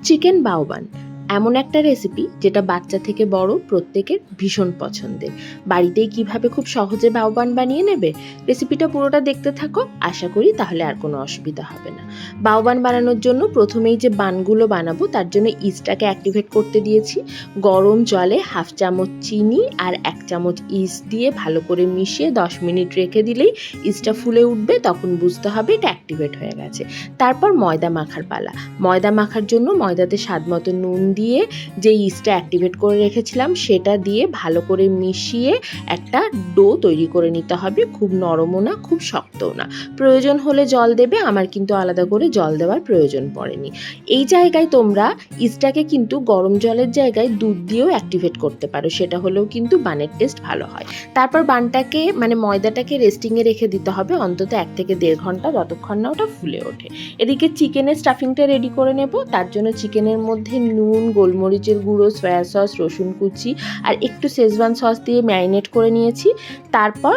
Chicken বাওবান এমন একটা recipe যেটা বাচ্চা থেকে বড় প্রত্যেকের ভীষণ পছন্দের। বাড়িতেই কিভাবে খুব সহজে বাওবান বানিয়ে নেবে, রেসিপিটা পুরোটা দেখতে থাকো, আশা করি তাহলে আর কোনো অসুবিধা হবে না। বাওবান বানানোর জন্য প্রথমেই যে বানগুলো বানাবো তার জন্য ইস্টটাকে অ্যাক্টিভেট করতে দিয়েছি। গরম জলে হাফ চামচ চিনি আর 1 চামচ ইস্ট দিয়ে ভালো করে মিশিয়ে 10 মিনিট রেখে দিলেই ইস্টটা ফুলে উঠবে, তখন বুঝতে হবে এটা অ্যাক্টিভেট হয়ে গেছে। তারপর ময়দা মাখার পালা। ময়দা মাখার জন্য ময়দাতে স্বাদ মতো নুন দিয়ে যে ইস্টটা অ্যাক্টিভেট করে রেখেছিলাম সেটা দিয়ে ভালো করে মিশিয়ে একটা ডো তৈরি করে নিতে হবে। খুব নরমও না, খুব শক্তও না। প্রয়োজন হলে জল দেবে, আমার কিন্তু আলাদা করে জল দেওয়ার প্রয়োজন পড়েনি। এই জায়গায় তোমরা ইস্টটাকে কিন্তু গরম জলের জায়গায় দুধ দিয়েও অ্যাক্টিভেট করতে পারো, সেটা হলেও কিন্তু বানের টেস্ট ভালো হয়। তারপর বানটাকে ময়দাটাকে রেস্টিংয়ে রেখে দিতে হবে অন্তত 1 থেকে 1.5 ঘন্টা, যতক্ষণ না ওটা ফুলে ওঠে। এদিকে চিকেনের স্টাফিংটা রেডি করে নেব। তার জন্য চিকেনের মধ্যে নুন, গোলমরিচের গুঁড়ো, সয়া সস, রসুন কুচি আর একটু শেজওয়ান সস দিয়ে ম্যারিনেট করে নিয়েছি। তারপর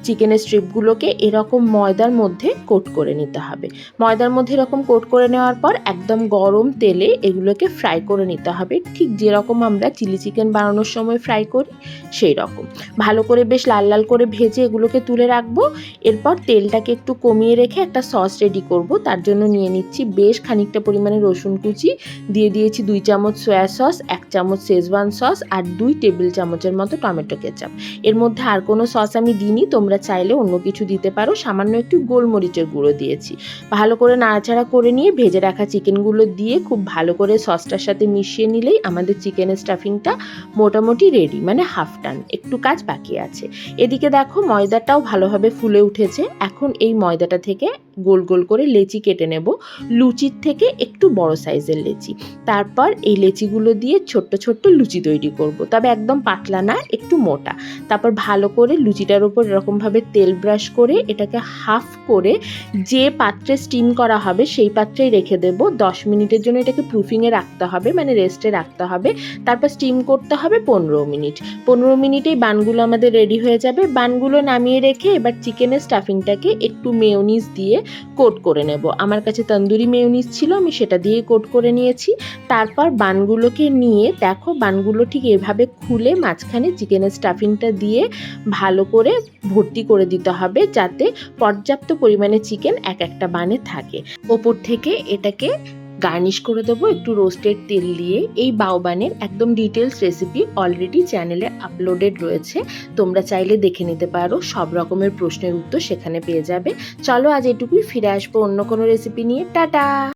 চিকেনের স্ট্রিপগুলোকে এরকম ময়দার মধ্যে কোট করে নিতে হবে। ময়দার মধ্যে এরকম কোট করে নেওয়ার পর একদম গরম তেলে এগুলোকে ফ্রাই করে নিতে হবে, ঠিক যেরকম আমরা চিলি চিকেন বানানোর সময় ফ্রাই করি সেই রকম। ভালো করে বেশ লাল লাল করে ভেজে এগুলোকে তুলে রাখবো। এরপর তেলটাকে একটু কমিয়ে রেখে একটা সস রেডি করব। তার জন্য নিয়ে নিচ্ছি বেশ খানিকটা পরিমাণে রসুন কুচি, দিয়ে দিয়েছি 2 চামচ সয়া সস, 1 চামচ শেজওয়ান সস আর 2 টেবিল চামচের মতো টমেটো কেচাপ। এর মধ্যে আর কোনো সস আমি দিইনি, তোমরা চাইলে অন্য কিছু দিতে পারো। সামান্য একটু গোলমরিচের গুঁড়ো দিয়েছি। ভালো করে নাড়াচাড়া করে নিয়ে ভেজে রাখা চিকেনগুলো দিয়ে খুব ভালো করে সসটার সাথে মিশিয়ে নিলেই আমাদের চিকেনের স্টাফিংটা মোটামুটি রেডি, হাফ ডান, একটু কাজ বাকি আছে। এদিকে দেখো ময়দাটাও ভালোভাবে ফুলে উঠেছে। এখন এই ময়দাটা থেকে গোল গোল করে লেচি কেটে নেব, লুচির থেকে একটু বড় সাইজের লেচি। তারপর এই লেচিগুলো দিয়ে ছোট্ট ছোট্ট লুচি তৈরি করব, তবে একদম পাতলা না, একটু মোটা। তারপর ভালো করে লুচিটার উপর এরকমভাবে তেল ব্রাশ করে এটাকে হাফ করে যে পাত্রে স্টিম করা হবে সেই পাত্রেই রেখে দেব। 10 মিনিটের জন্য এটাকে প্রুফিংয়ে রাখতে হবে, রেস্টে রাখতে হবে। তারপর স্টিম করতে হবে 15 মিনিট। 15 মিনিটেই বানগুলো আমাদের রেডি হয়ে যাবে। বানগুলো নামিয়ে রেখে এবার চিকেনের স্টাফিংটাকে একটু মেয়োনিজ দিয়ে কোট করে নেব। আমার কাছে তন্দুরি মেয়োনিজ ছিল, আমি সেটা দিয়ে কোট করে নিয়েছি। তারপর বানগুলোকে নিয়ে দেখো বানগুলো ঠিক এভাবে খুলে মাঝখানে চিকেনের স্টাফিংটা দিয়ে ভালো করে ভর্তি করে দিতে হবে, যাতে পর্যাপ্ত পরিমাণে চিকেন এক একটা বানে থাকে। ওপর থেকে এটাকে গার্নিশ করে দেবো একটু রোস্টেড তেল দিয়ে। এই বাওবানের একদম ডিটেলস রেসিপি অলরেডি চ্যানেলে আপলোডেড রয়েছে, তোমরা চাইলে দেখে নিতে পারো। সব রকমের প্রশ্নের উত্তর সেখানে পেয়ে যাবে। চলো আজ এটুকুই, ফিরে আসবো অন্য কোনো রেসিপি নিয়ে। টাটা।